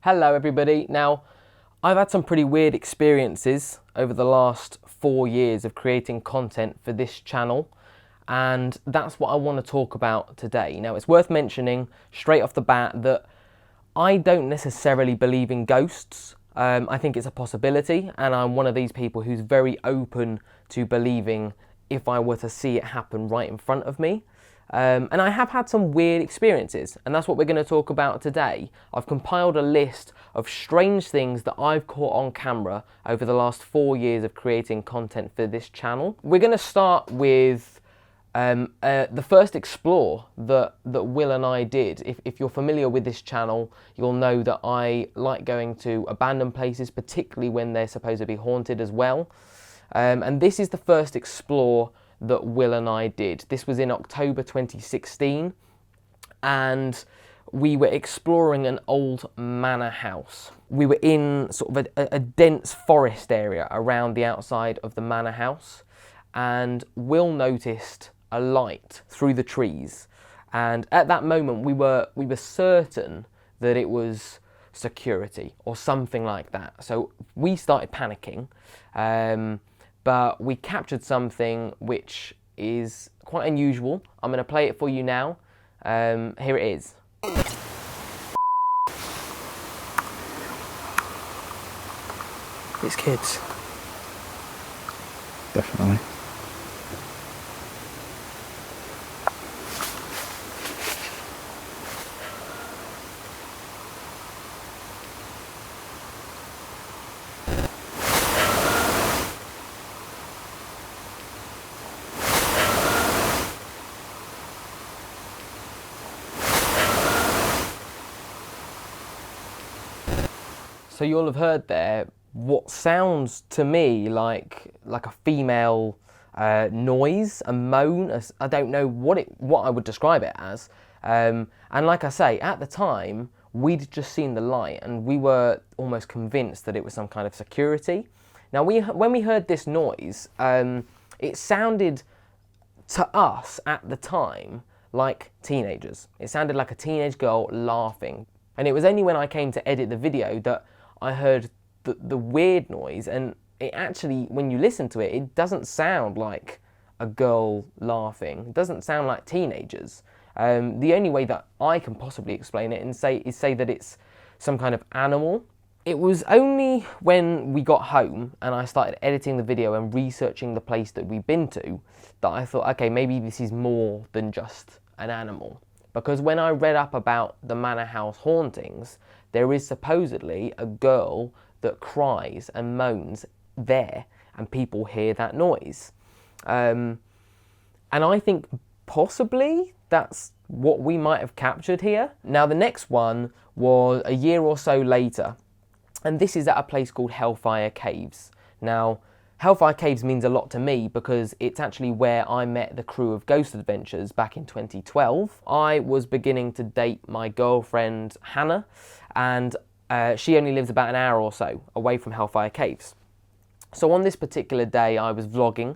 Hello everybody. Now, I've had some pretty weird experiences over the last 4 years of creating content for this channel, and that's what I want to talk about today. Now, it's worth mentioning straight off the bat that I don't necessarily believe in ghosts. I think it's a possibility, and I'm one of these people who's very open to believing if I were to see it happen right in front of me. And I have had some weird experiences, and that's what we're going to talk about today. I've compiled a list of strange things that I've caught on camera over the last 4 years of creating content for this channel. We're going to start with the first explore that Will and I did. If you're familiar with this channel, you'll know that I like going to abandoned places, particularly when they're supposed to be haunted as well. And this is the first explore that Will and I did. This was in October 2016, and we were exploring an old manor house. We were in sort of a dense forest area around the outside of the manor house, and Will noticed a light through the trees, and at that moment we were certain that it was security or something like that. So we started panicking. But we captured something which is quite unusual. I'm going to play it for you now. Here it is. It's kids. Definitely. So you'll have heard there what sounds to me like a female noise, a moan. I don't know what I would describe it as. And like I say, at the time we'd just seen the light, and we were almost convinced that it was some kind of security. Now, when we heard this noise, it sounded to us at the time like teenagers. It sounded like a teenage girl laughing. And it was only when I came to edit the video that I heard the weird noise, and it actually, when you listen to it, it doesn't sound like a girl laughing. It doesn't sound like teenagers. The only way that I can possibly explain it is say that it's some kind of animal. It was only when we got home and I started editing the video and researching the place that we'd been to that I thought, okay, maybe this is more than just an animal. Because when I read up about the manor house hauntings, there is supposedly a girl that cries and moans there, and people hear that noise. And I think possibly that's what we might have captured here. Now, the next one was a year or so later, and this is at a place called Hellfire Caves. Now, Hellfire Caves means a lot to me because it's actually where I met the crew of Ghost Adventures back in 2012. I was beginning to date my girlfriend, Hannah, and she only lives about an hour or so away from Hellfire Caves. So on this particular day, I was vlogging,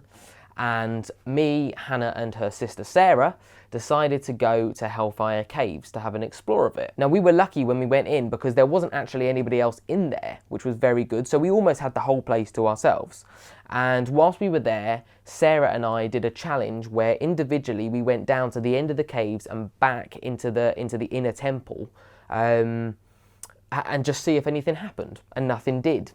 and me, Hannah, and her sister Sarah decided to go to Hellfire Caves to have an explore of it. Now, we were lucky when we went in because there wasn't actually anybody else in there, which was very good, so we almost had the whole place to ourselves. And whilst we were there, Sarah and I did a challenge where individually we went down to the end of the caves and back into the inner temple, and just see if anything happened, and nothing did.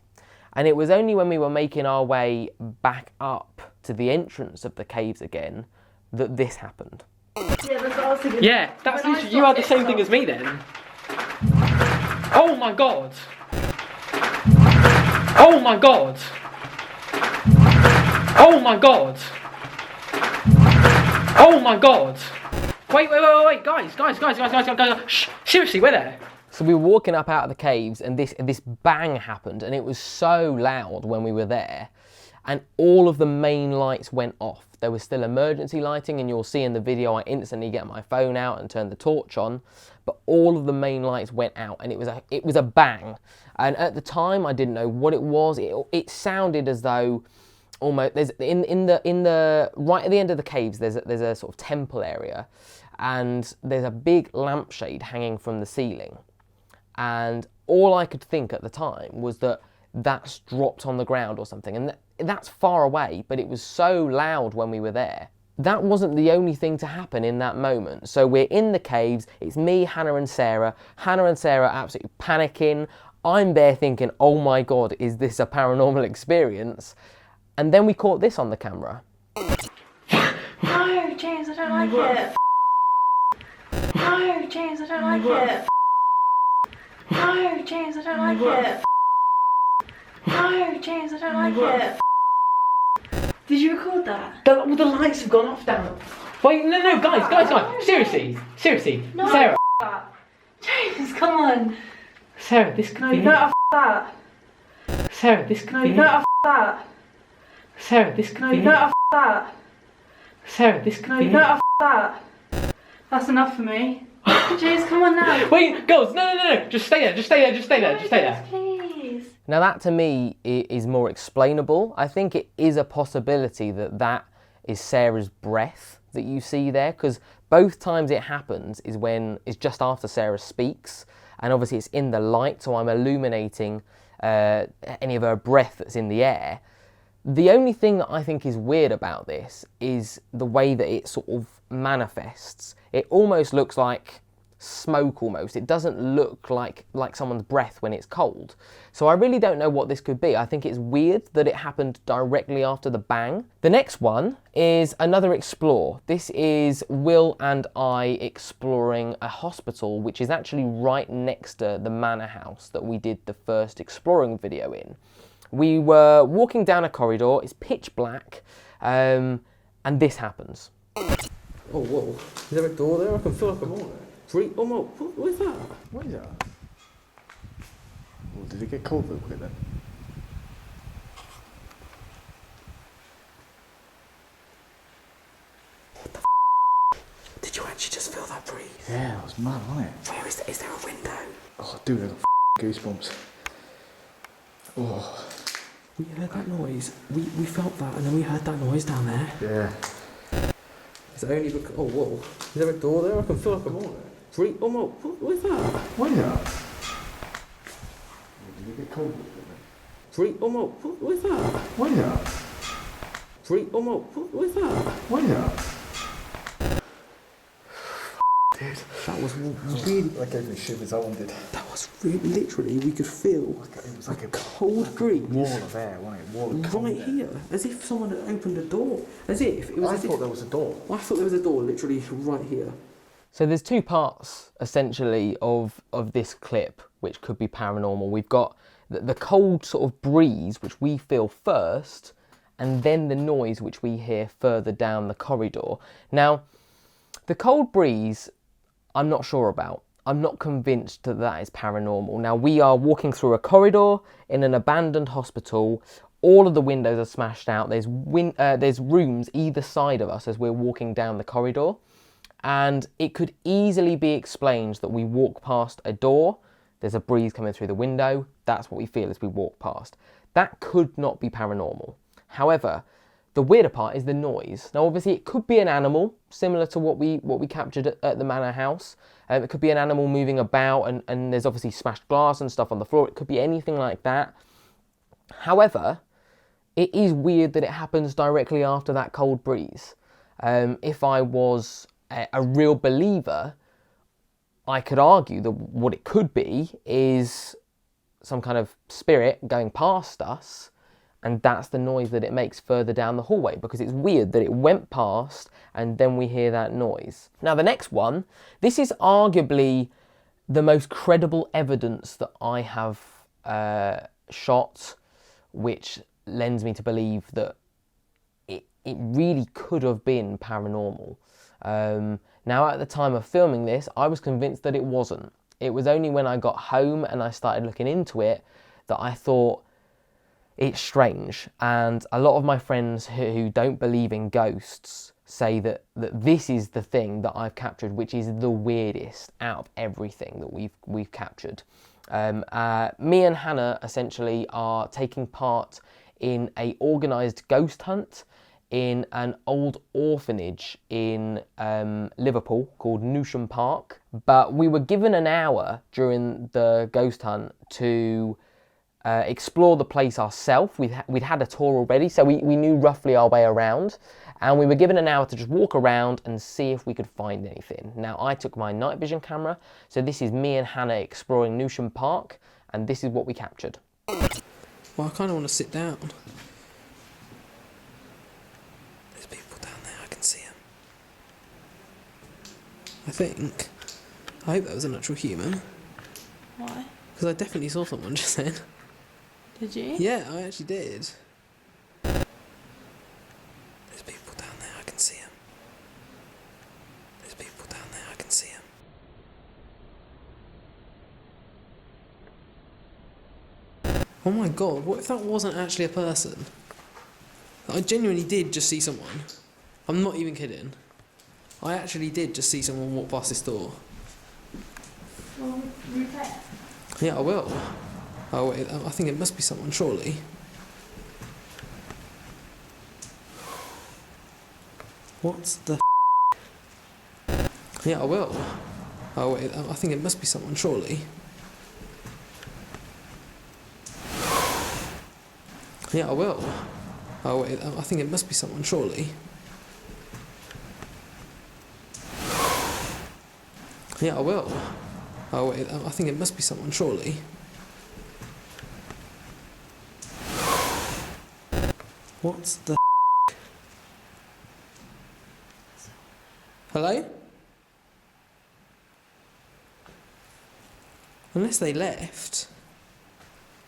And it was only when we were making our way back up to the entrance of the caves again that this happened. Yeah, that's what I was thinking. Yeah, that's literally, you had the same thing as me then. Oh my god. Oh my god. Oh my god. Oh my god. Wait, guys. Shh, seriously, we're there. So we were walking up out of the caves, and this bang happened, and it was so loud when we were there, and all of the main lights went off. There was still emergency lighting, and you'll see in the video I instantly get my phone out and turn the torch on, but all of the main lights went out, and it was a bang. And at the time I didn't know what it was. It sounded as though almost there's in the right at the end of the caves there's a sort of temple area, and there's a big lampshade hanging from the ceiling. And all I could think at the time was that that's dropped on the ground or something. And that's far away, but it was so loud when we were there. That wasn't the only thing to happen in that moment. So we're in the caves, it's me, Hannah and Sarah. Hannah and Sarah are absolutely panicking. I'm there thinking, oh my God, is this a paranormal experience? And then we caught this on the camera. No, James, I don't like it. No, James, I don't like it. No, James, I don't like it. No, James, I don't like it. Did you record that? The lights have gone off down. Wait, no, guys. Seriously. No, Sarah. that. James, come on. Sarah, this could No, be you better that. Sarah, this could No, be you better that. Sarah, this could No, be you better that. Sarah, this could No, be you better that. That's enough for me. James, come on now. Wait, girls, no. Just stay there. Please. Now that to me is more explainable. I think it is a possibility that is Sarah's breath that you see there, because both times it happens is when it's just after Sarah speaks, and obviously it's in the light, so I'm illuminating any of her breath that's in the air. The only thing that I think is weird about this is the way that it sort of manifests. It almost looks like smoke almost. It doesn't look like someone's breath when it's cold. So I really don't know what this could be. I think it's weird that it happened directly after the bang. The next one is another explore. This is Will and I exploring a hospital which is actually right next to the manor house that we did the first exploring video in. We were walking down a corridor, it's pitch black, and this happens. Oh, whoa. Is there a door there? I can feel like I'm free. Oh, no. What is that? What is that? Well, did it get cold real quick then? Did you actually just feel that breeze? Yeah, it was mad, wasn't it? Where is there? Is there a window? Oh, dude, I got goosebumps. Oh. We heard that noise. We felt that, and then we heard that noise down there. Yeah. Is it only because... Oh, whoa. Is there a door there? I can feel like I'm free. Oh, no. What is that? What is that? Well, did it get cold real quick then? Free. Oh, no. What is that? What is that? Free. Oh, no. What is that? What is that? Dude, That was really... that gave me shivers, I wanted. That was really... Literally, we could feel It was like a cold breeze. wall of air, wasn't it? Wall of cold Right air. here. As if someone had opened a door. As if... It was I as thought if... there was a door. I thought there was a door literally right here. So there's two parts essentially of this clip which could be paranormal. We've got the cold sort of breeze which we feel first, and then the noise which we hear further down the corridor. Now, the cold breeze I'm not sure about. I'm not convinced that that is paranormal. Now, we are walking through a corridor in an abandoned hospital. All of the windows are smashed out. There's rooms either side of us as we're walking down the corridor. And it could easily be explained that we walk past a door, there's a breeze coming through the window, that's what we feel as we walk past. That could not be paranormal. However, the weirder part is the noise. Now, obviously, it could be an animal, similar to what we captured at the manor house. It could be an animal moving about, and there's obviously smashed glass and stuff on the floor. It could be anything like that. However, it is weird that it happens directly after that cold breeze. If I was a real believer, I could argue that what it could be is some kind of spirit going past us, and that's the noise that it makes further down the hallway, because it's weird that it went past and then we hear that noise. Now, the next one, this is arguably the most credible evidence that I have shot, which lends me to believe that it really could have been paranormal. Now, at the time of filming this, I was convinced that it wasn't. It was only when I got home and I started looking into it that I thought, it's strange. And a lot of my friends who don't believe in ghosts say that this is the thing that I've captured, which is the weirdest out of everything that we've captured. Me and Hannah essentially are taking part in a organised ghost hunt in an old orphanage in Liverpool called Newsham Park. But we were given an hour during the ghost hunt to explore the place ourselves. We'd had a tour already, so we knew roughly our way around. And we were given an hour to just walk around and see if we could find anything. Now, I took my night vision camera, so this is me and Hannah exploring Newsham Park, and this is what we captured. Well, I kind of want to sit down. There's people down there, I can see them. I think. I hope that was an actual human. Why? Because I definitely saw someone just then. Did you? Yeah, I actually did. There's people down there, I can see them. There's people down there, I can see them. Oh my god, what if that wasn't actually a person? I genuinely did just see someone. I'm not even kidding. I actually did just see someone walk past this door. Well, replay it. Yeah, I will. Oh wait, I think it must be someone, surely. What the Yeah, I will. Oh wait, I think it must be someone, surely. Yeah, I will. Oh wait, I think it must be someone, surely. Yeah, I will. Oh wait, I think it must be someone, surely. What the Hello? Unless they left.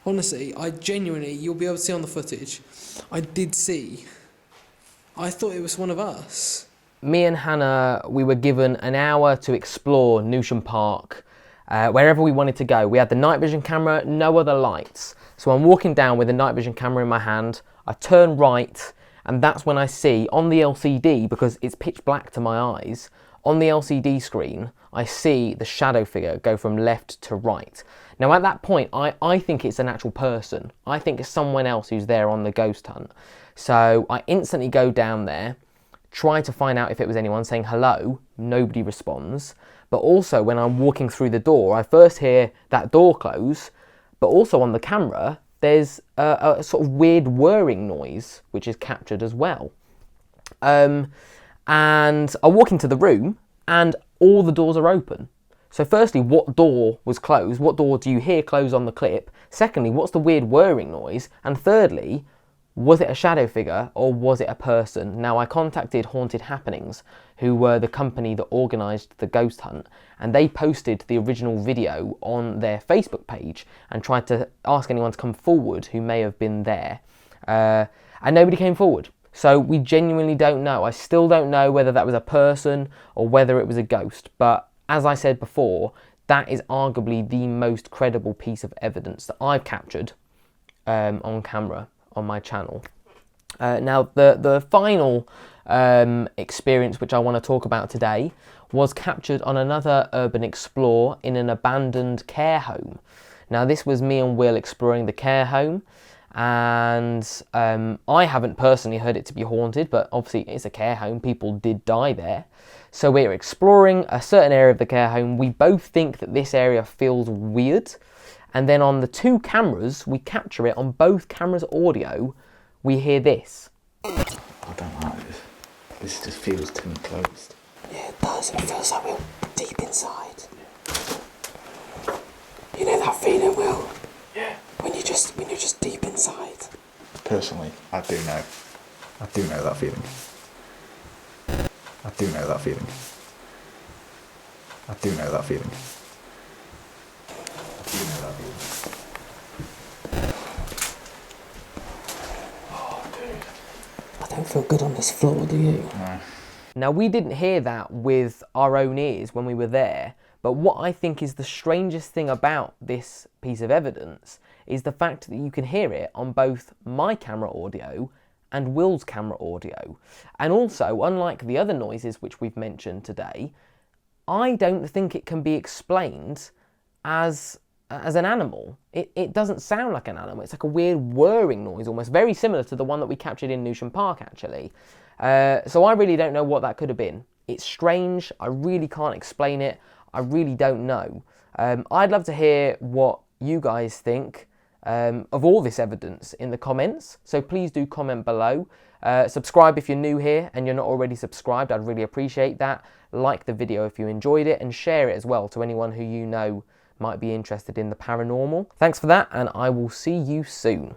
Honestly, I genuinely, you'll be able to see on the footage, I did see. I thought it was one of us. Me and Hannah, we were given an hour to explore Newsham Park, wherever we wanted to go. We had the night vision camera, no other lights. So I'm walking down with the night vision camera in my hand, I turn right, and that's when I see on the LCD, because it's pitch black to my eyes, on the LCD screen, I see the shadow figure go from left to right. Now at that point, I think it's an actual person. I think it's someone else who's there on the ghost hunt. So I instantly go down there, try to find out if it was anyone, saying hello, nobody responds. But also when I'm walking through the door, I first hear that door close, but also on the camera, there's a sort of weird whirring noise, which is captured as well. And I walk into the room and all the doors are open. So firstly, what door was closed? What door do you hear close on the clip? Secondly, what's the weird whirring noise? And thirdly, was it a shadow figure or was it a person? Now, I contacted Haunted Happenings, who were the company that organised the ghost hunt, and they posted the original video on their Facebook page and tried to ask anyone to come forward who may have been there. And nobody came forward. So we genuinely don't know. I still don't know whether that was a person or whether it was a ghost. But as I said before, that is arguably the most credible piece of evidence that I've captured on camera on my channel. Now, the final experience which I want to talk about today was captured on another urban explore in an abandoned care home. Now, this was me and Will exploring the care home, and I haven't personally heard it to be haunted, but obviously it's a care home, people did die there. So we're exploring a certain area of the care home. We both think that this area feels weird, and then on the two cameras, we capture it on both cameras' audio, we hear this. I don't like this. This just feels too enclosed. Yeah, it does. It feels like we're deep inside. You know that feeling, Will? Yeah. When you're just deep inside. Personally, I do know. I do know that feeling. I do know that feeling. I do know that feeling. I do know that feeling. Oh, dude. I don't feel good on this floor, do you? No. Now, we didn't hear that with our own ears when we were there, but what I think is the strangest thing about this piece of evidence is the fact that you can hear it on both my camera audio and Will's camera audio. And also, unlike the other noises which we've mentioned today, I don't think it can be explained as as an animal. It doesn't sound like an animal. It's like a weird whirring noise, almost very similar to the one that we captured in Newsham Park, actually. So I really don't know what that could have been. It's strange. I really can't explain it. I really don't know. I'd love to hear what you guys think of all this evidence in the comments. So please do comment below. Subscribe if you're new here and you're not already subscribed. I'd really appreciate that. Like the video if you enjoyed it, and share it as well to anyone who you know might be interested in the paranormal. Thanks for that, and I will see you soon.